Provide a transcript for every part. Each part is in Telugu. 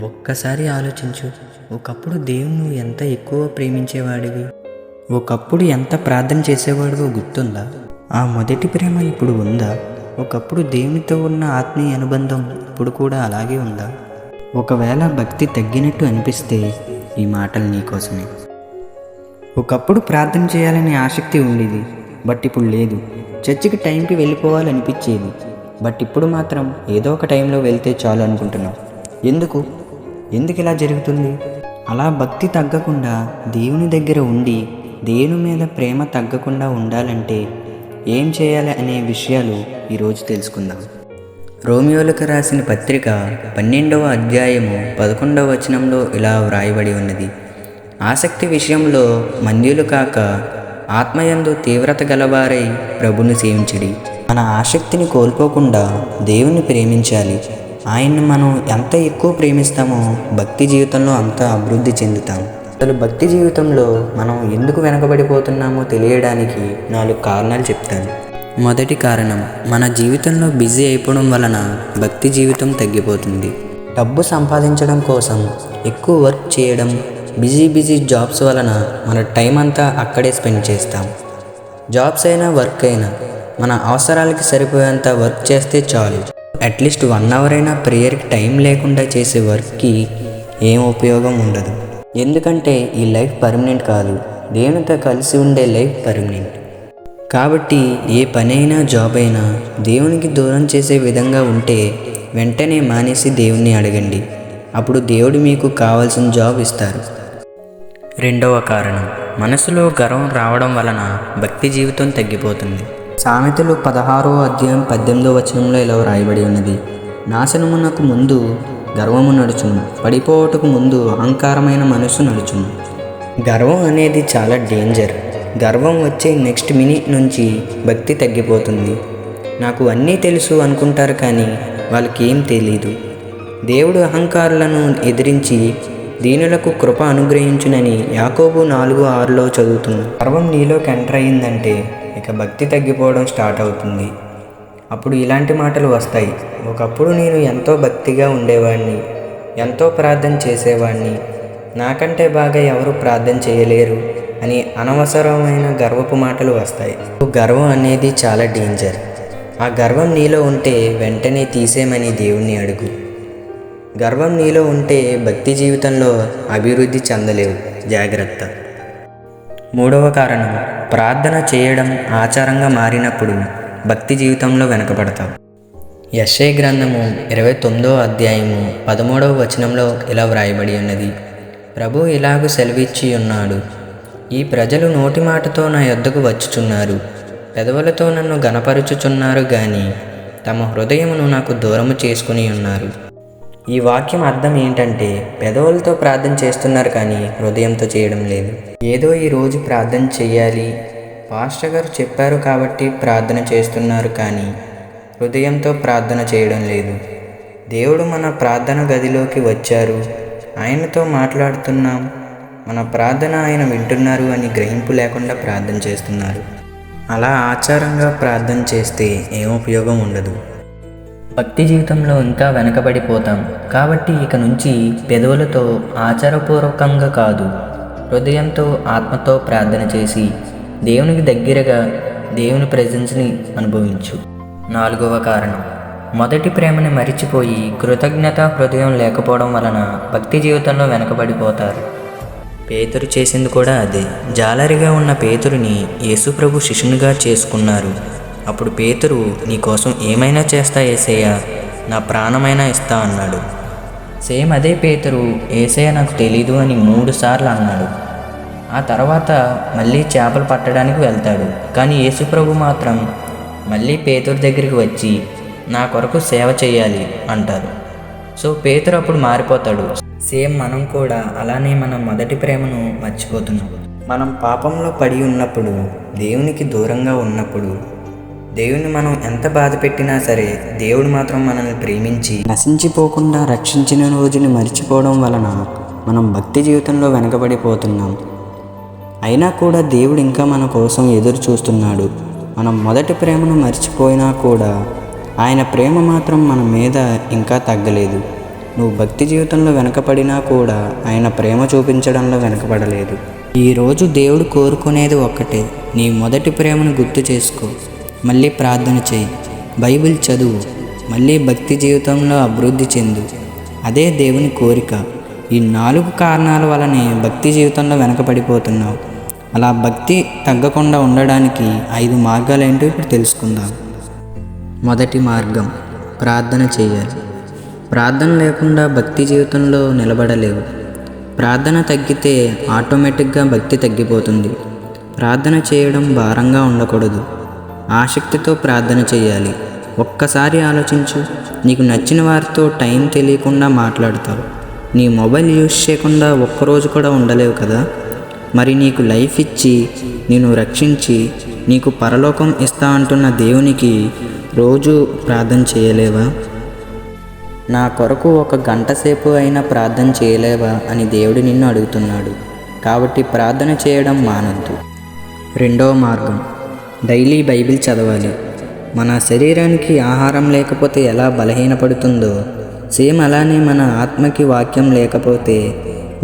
ఒక్కసారి ఆలోచించు. ఒకప్పుడు దేవుని నువ్వు ఎంత ఎక్కువ ప్రేమించేవాడివి, ఒకప్పుడు ఎంత ప్రార్థన చేసేవాడివో గుర్తుందా? ఆ మొదటి ప్రేమ ఇప్పుడు ఉందా? ఒకప్పుడు దేవునితో ఉన్న ఆత్మీయ అనుబంధం ఇప్పుడు కూడా అలాగే ఉందా? ఒకవేళ భక్తి తగ్గినట్టు అనిపిస్తే ఈ మాటలు నీకోసమే. ఒకప్పుడు ప్రార్థన చేయాలనే ఆసక్తి ఉండేది, బట్ ఇప్పుడు లేదు. చర్చికి టైంకి వెళ్ళిపోవాలనిపించేది, బట్ ఇప్పుడు మాత్రం ఏదో ఒక టైంలో వెళ్తే చాలు అనుకుంటున్నాం. ఎందుకు ఇలా జరుగుతుంది? అలా భక్తి తగ్గకుండా దేవుని దగ్గర ఉండి దేవుని మీద ప్రేమ తగ్గకుండా ఉండాలంటే ఏం చేయాలి అనే విషయాలు ఈరోజు తెలుసుకుందాం. రోమియోలకు రాసిన పత్రిక 12వ అధ్యాయము 11వ వచనంలో ఇలా వ్రాయబడి ఉన్నది: ఆసక్తి విషయంలో మంద్యులు కాక ఆత్మయందు తీవ్రత గలవారై ప్రభుని సేవించుడి. మన ఆసక్తిని కోల్పోకుండా దేవుని ప్రేమించాలి. ఆయన్ని మనం ఎంత ఎక్కువ ప్రేమిస్తామో భక్తి జీవితంలో అంత అభివృద్ధి చెందుతాం. అసలు భక్తి జీవితంలో మనం ఎందుకు వెనకబడిపోతున్నామో తెలియడానికి 4 కారణాలు చెప్తాను. మొదటి కారణం, మన జీవితంలో బిజీ అయిపోవడం వలన భక్తి జీవితం తగ్గిపోతుంది. డబ్బు సంపాదించడం కోసం ఎక్కువ వర్క్ చేయడం, బిజీ జాబ్స్ వలన మన టైం అంతా అక్కడే స్పెండ్ చేస్తాం. జాబ్స్ అయినా వర్క్ అయినా మన అవసరాలకి సరిపోయేంత వర్క్ చేస్తే చాలు. అట్లీస్ట్ 1 అవర్ అయినా ప్రేయర్కి టైం లేకుండా చేసే వర్క్కి ఏం ఉపయోగం ఉండదు. ఎందుకంటే ఈ లైఫ్ పర్మనెంట్ కాదు, దేవునితో కలిసి ఉండే లైఫ్ పర్మనెంట్. కాబట్టి ఏ పనైనా జాబ్ అయినా దేవునికి దూరం చేసే విధంగా ఉంటే వెంటనే మానేసి దేవుణ్ణి అడగండి. అప్పుడు దేవుడు మీకు కావాల్సిన జాబ్ ఇస్తారు. రెండవ కారణం, మనసులో గర్వం రావడం వలన భక్తి జీవితం తగ్గిపోతుంది. సామెతలు 16వ అధ్యాయం 18వ వచనంలో ఇలా రాయబడి ఉన్నది: నాశనమునకు ముందు గర్వము నడుచును, పడిపోవటకు ముందు అహంకారమైన మనసు నడుచును. గర్వం అనేది చాలా డేంజర్. గర్వం వచ్చే నెక్స్ట్ మినిట్ నుంచి భక్తి తగ్గిపోతుంది. నాకు అన్నీ తెలుసు అనుకుంటారు, కానీ వాళ్ళకి ఏం తెలీదు. దేవుడు అహంకారులను ఎదిరించి దీనులకు కృప అనుగ్రహించునని యాకోబు 4:6లో చదువుతున్నాం. గర్వం నీలోకి ఎంటర్ అయిందంటే ఇక భక్తి తగ్గిపోవడం స్టార్ట్ అవుతుంది. అప్పుడు ఇలాంటి మాటలు వస్తాయి: ఒకప్పుడు నేను ఎంతో భక్తిగా ఉండేవాడిని, ఎంతో ప్రార్థన చేసేవాడిని, నాకంటే బాగా ఎవరు ప్రార్థన చేయలేరు అని అనవసరమైన గర్వపు మాటలు వస్తాయి. గర్వం అనేది చాలా డేంజర్. ఆ గర్వం నీలో ఉంటే వెంటనే తీసేయమని దేవుణ్ణి అడుగు. గర్వం నీలో ఉంటే భక్తి జీవితంలో అభివృద్ధి చెందలేవు, జాగ్రత్త. మూడవ కారణం, ప్రార్థన చేయడం ఆచారంగా మారినప్పుడు భక్తి జీవితంలో వెనకబడతాం. యెషయా గ్రంథము 29వ అధ్యాయము 13వ వచనంలో ఇలా వ్రాయబడి ఉన్నది: ప్రభు ఇలాగూ సెలవిచ్చి ఉన్నాడు, ఈ ప్రజలు నోటి మాటతో నా యొద్దకు వచ్చుచున్నారు, పెదవులతో నన్ను గణపరుచుచున్నారు గాని తమ హృదయమును నాకు దూరము చేసుకుని ఉన్నారు. ఈ వాక్యం అర్థం ఏంటంటే, పెదవులతో ప్రార్థన చేస్తున్నారు కానీ హృదయంతో చేయడం లేదు. ఏదో ఈరోజు ప్రార్థన చెయ్యాలి, పాస్టర్ గారు చెప్పారు కాబట్టి ప్రార్థన చేస్తున్నారు, కానీ హృదయంతో ప్రార్థన చేయడం లేదు. దేవుడు మన ప్రార్థన గదిలోకి వచ్చారు, ఆయనతో మాట్లాడుతున్నాం, మన ప్రార్థన ఆయన వింటున్నారు అని గ్రహింపు లేకుండా ప్రార్థన చేస్తున్నారు. అలా ఆచారంగా ప్రార్థన చేస్తే ఏం ఉపయోగం ఉండదు. భక్తి జీవితంలో ఇంకా వెనకబడిపోతాం. కాబట్టి ఇక నుంచి పెదవులతో ఆచారపూర్వకంగా కాదు, హృదయంతో ఆత్మతో ప్రార్థన చేసి దేవునికి దగ్గరగా దేవుని ప్రెజెన్స్ని అనుభవించు. 4వ కారణం, మొదటి ప్రేమని మరిచిపోయి కృతజ్ఞత హృదయం లేకపోవడం వలన భక్తి జీవితంలో వెనకబడిపోతారు. పేతురు చేసింది కూడా అదే. జాలరిగా ఉన్న పేతురుని యేసుప్రభు శిష్యునిగా చేసుకున్నారు. అప్పుడు పేతురు, నీకోసం ఏమైనా చేస్తా యేసయ్య, నా ప్రాణమైనా ఇస్తా అన్నాడు. సేమ్ అదే పేతురు, యేసయ్య నాకు తెలీదు అని 3 సార్లు అన్నాడు. ఆ తర్వాత మళ్ళీ చేపలు పట్టడానికి వెళ్తాడు. కానీ యేసుప్రభు మాత్రం మళ్ళీ పేతురు దగ్గరికి వచ్చి నా కొరకు సేవ చేయాలి అంటారు. సో పేతురు అప్పుడు మారిపోతాడు. సేమ్ మనం కూడా అలానే మన మొదటి ప్రేమను మర్చిపోతున్నాం. మనం పాపంలో పడి ఉన్నప్పుడు, దేవునికి దూరంగా ఉన్నప్పుడు, దేవుని మనం ఎంత బాధ పెట్టినా సరే దేవుడు మాత్రం మనల్ని ప్రేమించి నశించిపోకుండా రక్షించిన రోజుని మర్చిపోవడం వలన మనం భక్తి జీవితంలో వెనకబడిపోతున్నాం. అయినా కూడా దేవుడు ఇంకా మన కోసం ఎదురు చూస్తున్నాడు. మనం మొదటి ప్రేమను మర్చిపోయినా కూడా ఆయన ప్రేమ మాత్రం మన మీద ఇంకా తగ్గలేదు. నువ్వు భక్తి జీవితంలో వెనకపడినా కూడా ఆయన ప్రేమ చూపించడంలో వెనకపడలేదు. ఈరోజు దేవుడు కోరుకునేది ఒక్కటే, నీ మొదటి ప్రేమను గుర్తు చేసుకో, మళ్ళీ ప్రార్థన చేయి, బైబిల్ చదువు, మళ్ళీ భక్తి జీవితంలో అభివృద్ధి చెందు. అదే దేవుని కోరిక. ఈ 4 కారణాల వలనే భక్తి జీవితంలో వెనకపడిపోతున్నావు. అలా భక్తి తగ్గకుండా ఉండడానికి 5 మార్గాలు ఏంటో ఇప్పుడు తెలుసుకుందాం. మొదటి మార్గం, ప్రార్థన చేయాలి. ప్రార్థన లేకుండా భక్తి జీవితంలో నిలబడలేవు. ప్రార్థన తగ్గితే ఆటోమేటిక్గా భక్తి తగ్గిపోతుంది. ప్రార్థన చేయడం భారంగా ఉండకూడదు, ఆసక్తితో ప్రార్థన చేయాలి. ఒక్కసారి ఆలోచించు, నీకు నచ్చిన వారితో టైం తెలియకుండా మాట్లాడతావు. నీ మొబైల్ యూజ్ చేయకుండా ఒక్కరోజు కూడా ఉండలేవు కదా. మరి నీకు లైఫ్ ఇచ్చి, నిన్ను రక్షించి, నీకు పరలోకం ఇస్తా అంటున్న దేవునికి రోజు ప్రార్థన చేయలేవా? నా కొరకు 1 గంట సేపు అయినా ప్రార్థన చేయలేవా అని దేవుడు నిన్ను అడుగుతున్నాడు. కాబట్టి ప్రార్థన చేయడం మానొద్దు. రెండవ మార్గం, డైలీ బైబిల్ చదవాలి. మన శరీరానికి ఆహారం లేకపోతే ఎలా బలహీనపడుతుందో, సేమ్ అలానే మన ఆత్మకి వాక్యం లేకపోతే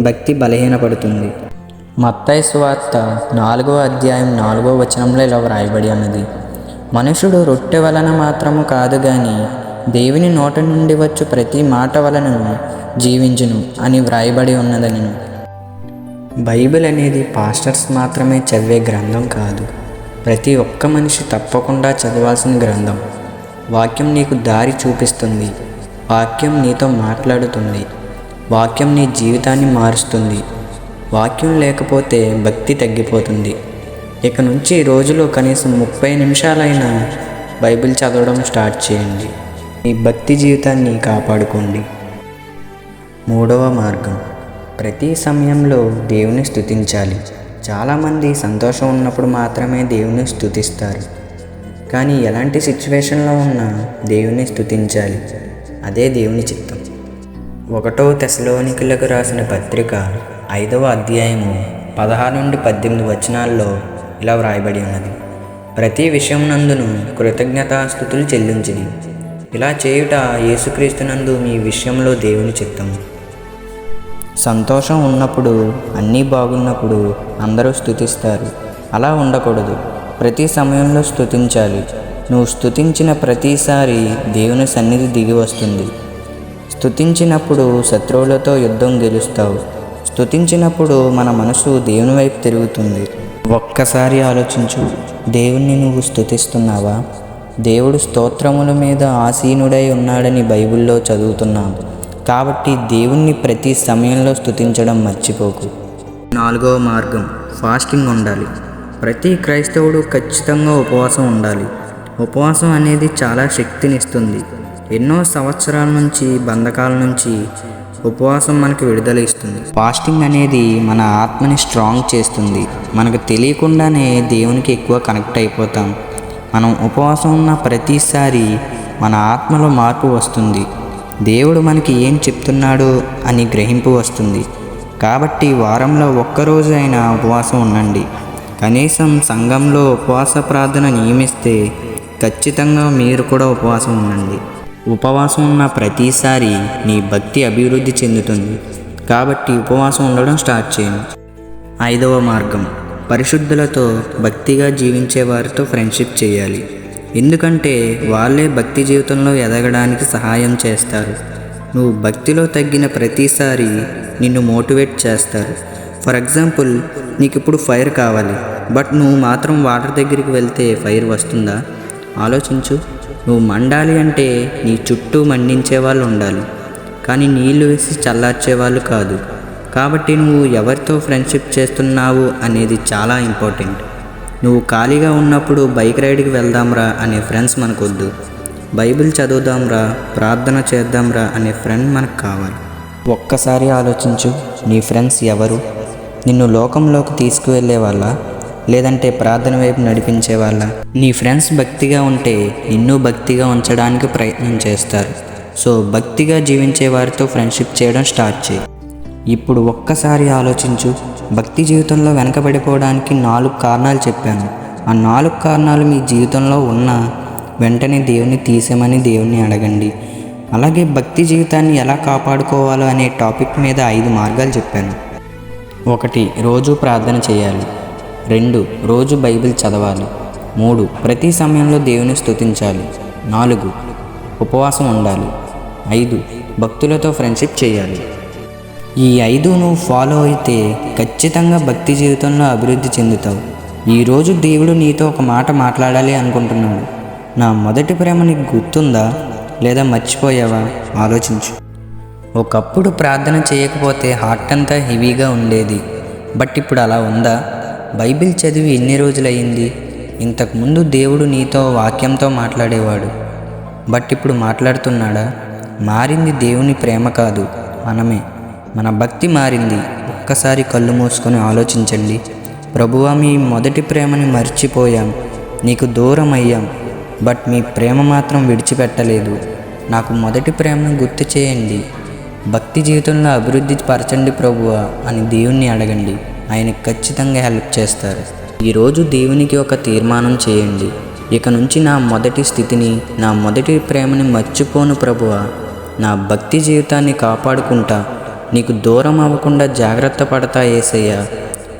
భక్తి బలహీనపడుతుంది. మత్తయి సువార్త 4వ అధ్యాయం 4వ వచనంలో ఇలా వ్రాయబడి ఉన్నది, మనుషుడు రొట్టె వలన మాత్రము కాదు గాని దేవుని నోట నుండి వచ్చు ప్రతి మాట వలనను జీవించును అని వ్రాయబడి ఉన్నదని. బైబిల్ అనేది పాస్టర్స్ మాత్రమే చదివే గ్రంథం కాదు, ప్రతి ఒక్క మనిషి తప్పకుండా చదవాల్సిన గ్రంథం. వాక్యం నీకు దారి చూపిస్తుంది, వాక్యం నీతో మాట్లాడుతుంది, వాక్యం నీ జీవితాన్ని మారుస్తుంది. వాక్యం లేకపోతే భక్తి తగ్గిపోతుంది. ఇక నుంచి రోజులో కనీసం 30 నిమిషాలైనా బైబిల్ చదవడం స్టార్ట్ చేయండి. మీ భక్తి జీవితాన్ని కాపాడుకోండి. మూడవ మార్గం, ప్రతి సమయంలో దేవుని స్తుతించాలి. చాలామంది సంతోషం ఉన్నప్పుడు మాత్రమే దేవుని స్తుతిస్తారు, కానీ ఎలాంటి సిచ్యువేషన్లో ఉన్నా దేవుని స్తుతించాలి. అదే దేవుని చిత్తం. 1వ తెస్సలోనికీయులకు రాసిన పత్రిక 5వ అధ్యాయము 16 నుండి 18 వచనాల్లో ఇలా వ్రాయబడి ఉన్నది, ప్రతి విషయం నందును కృతజ్ఞతాస్తుతులు చెల్లించుడి. ఇలా చేయుట యేసుక్రీస్తునందు మీ విషయంలో దేవుని చిత్తము. సంతోషం ఉన్నప్పుడు, అన్నీ బాగున్నప్పుడు అందరూ స్తుతిస్తారు. అలా ఉండకూడదు. ప్రతి సమయంలో స్తుతించాలి. నువ్వు స్తుతించిన ప్రతిసారి దేవుని సన్నిధి దిగి వస్తుంది. స్తుతించినప్పుడు శత్రువులతో యుద్ధం గెలుస్తావు. స్తుతించినప్పుడు మన మనసు దేవుని వైపు తిరుగుతుంది. ఒక్కసారి ఆలోచించు, దేవుణ్ణి నువ్వు స్తుతిస్తున్నావా? దేవుడు స్తోత్రముల మీద ఆసీనుడై ఉన్నాడని బైబిల్లో చదువుతున్నావు. కాబట్టి దేవుణ్ణి ప్రతి సమయంలో స్తుతించడం మర్చిపోకు. 4వ మార్గం, ఫాస్టింగ్ ఉండాలి. ప్రతి క్రైస్తవుడు ఖచ్చితంగా ఉపవాసం ఉండాలి. ఉపవాసం అనేది చాలా శక్తినిస్తుంది. ఎన్నో సంవత్సరాల నుంచి, బంధకాల నుంచి ఉపవాసం మనకు విడుదల ఇస్తుంది. ఫాస్టింగ్ అనేది మన ఆత్మని స్ట్రాంగ్ చేస్తుంది. మనకు తెలియకుండానే దేవునికి ఎక్కువ కనెక్ట్ అయిపోతాం. మనం ఉపవాసం ఉన్న ప్రతిసారి మన ఆత్మలో మార్పు వస్తుంది. దేవుడు మనకి ఏం చెప్తున్నాడో అని గ్రహింపు వస్తుంది. కాబట్టి వారంలో ఒక్కరోజు అయినా ఉపవాసం ఉండండి. కనీసం సంఘంలో ఉపవాస ప్రార్థన నియమిస్తే ఖచ్చితంగా మీరు కూడా ఉపవాసం ఉండండి. ఉపవాసం ఉన్న ప్రతిసారి నీ భక్తి అభివృద్ధి చెందుతుంది. కాబట్టి ఉపవాసం ఉండడం స్టార్ట్ చేయండి. 5వ మార్గం, పరిశుద్ధులతో భక్తిగా జీవించే వారితో ఫ్రెండ్షిప్ చేయాలి. ఎందుకంటే వాళ్ళే భక్తి జీవితంలో ఎదగడానికి సహాయం చేస్తారు. నువ్వు భక్తిలో తగ్గిన ప్రతిసారి నిన్ను మోటివేట్ చేస్తారు. ఫర్ ఎగ్జాంపుల్, నీకు ఇప్పుడు ఫైర్ కావాలి, బట్ నువ్వు మాత్రం వాటర్ దగ్గరికి వెళ్తే ఫైర్ వస్తుందా? ఆలోచించు. నువ్వు మండాలి అంటే నీ చుట్టూ మండించే వాళ్ళు ఉండాలి, కానీ నీళ్లు వేసి చల్లార్చే వాళ్ళు కాదు. కాబట్టి నువ్వు ఎవరితో ఫ్రెండ్షిప్ చేస్తున్నావు అనేది చాలా ఇంపార్టెంట్. నువ్వు ఖాళీగా ఉన్నప్పుడు బైక్ రైడ్కి వెళ్దాంరా అనే ఫ్రెండ్స్ మనకొద్దు. బైబిల్ చదువుదాంరా, ప్రార్థన చేద్దాంరా అనే ఫ్రెండ్ మనకు కావాలి. ఒక్కసారి ఆలోచించు, నీ ఫ్రెండ్స్ ఎవరు? నిన్ను లోకంలోకి తీసుకువెళ్ళే వాళ్ళ, లేదంటే ప్రార్థన వైపు నడిపించే వాళ్ళ? నీ ఫ్రెండ్స్ భక్తిగా ఉంటే నిన్ను భక్తిగా ఉంచడానికి ప్రయత్నం చేస్తారు. సో భక్తిగా జీవించే వారితో ఫ్రెండ్షిప్ చేయడం స్టార్ట్ చేయి. ఇప్పుడు ఒక్కసారి ఆలోచించు, భక్తి జీవితంలో వెనకబడిపోవడానికి 4 కారణాలు చెప్పాను. ఆ 4 కారణాలు మీ జీవితంలో ఉన్న వెంటనే దేవుని తీసేమని దేవుణ్ణి అడగండి. అలాగే భక్తి జీవితాన్ని ఎలా కాపాడుకోవాలో అనే టాపిక్ మీద 5 మార్గాలు చెప్పాను. 1. రోజు ప్రార్థన చేయాలి. 2. రోజు బైబిల్ చదవాలి. 3. ప్రతి సమయంలో దేవుని స్తుతించాలి. 4. ఉపవాసం ఉండాలి. 5. భక్తులతో ఫ్రెండ్షిప్ చేయాలి. ఈ 5 నువ్వు ఫాలో అయితే ఖచ్చితంగా భక్తి జీవితంలో అభివృద్ధి చెందుతావు. ఈరోజు దేవుడు నీతో ఒక మాట మాట్లాడాలి అనుకుంటున్నాడు. నా మొదటి ప్రేమ నీకు గుర్తుందా లేదా మర్చిపోయావా? ఆలోచించు. ఒకప్పుడు ప్రార్థన చేయకపోతే హార్ట్ అంతా హెవీగా ఉండేది. బట్ ఇప్పుడు అలా ఉందా? బైబిల్ చదివి ఎన్ని రోజులయ్యింది? ఇంతకుముందు దేవుడు నీతో వాక్యంతో మాట్లాడేవాడు. బట్ ఇప్పుడు మాట్లాడుతున్నాడా? మారింది దేవుని ప్రేమ కాదు, మనమే. మన భక్తి మారింది. ఒక్కసారి కళ్ళు మూసుకొని ఆలోచించండి. ప్రభువా, మీ మొదటి ప్రేమని మర్చిపోయాం, నీకు దూరం అయ్యాం. బట్ మీ ప్రేమ మాత్రం విడిచిపెట్టలేదు. నాకు మొదటి ప్రేమను గుర్తు చేయండి. భక్తి జీవితంలో అభివృద్ధి పరచండి ప్రభువా అని దేవుణ్ణి అడగండి. ఆయన ఖచ్చితంగా హెల్ప్ చేస్తారు. ఈరోజు దేవునికి ఒక తీర్మానం చేయండి. ఇక నుంచి నా మొదటి స్థితిని, నా మొదటి ప్రేమని మర్చిపోను ప్రభువా. నా భక్తి జీవితాన్ని కాపాడుకుంటా, నీకు దూరం అవ్వకుండా జాగ్రత్త పడతా యేసయ్యా.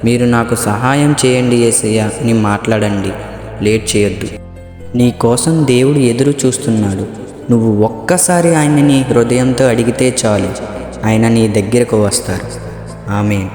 మీరు నాకు సహాయం చేయండి యేసయ్యా అని మాట్లాడండి. లేట్ చేయొద్దు. నీ కోసం దేవుడు ఎదురు చూస్తున్నాడు. నువ్వు ఒక్కసారి ఆయన నీ హృదయంతో అడిగితే చాలు, ఆయన నీ దగ్గరకు వస్తారు. ఆమేన్.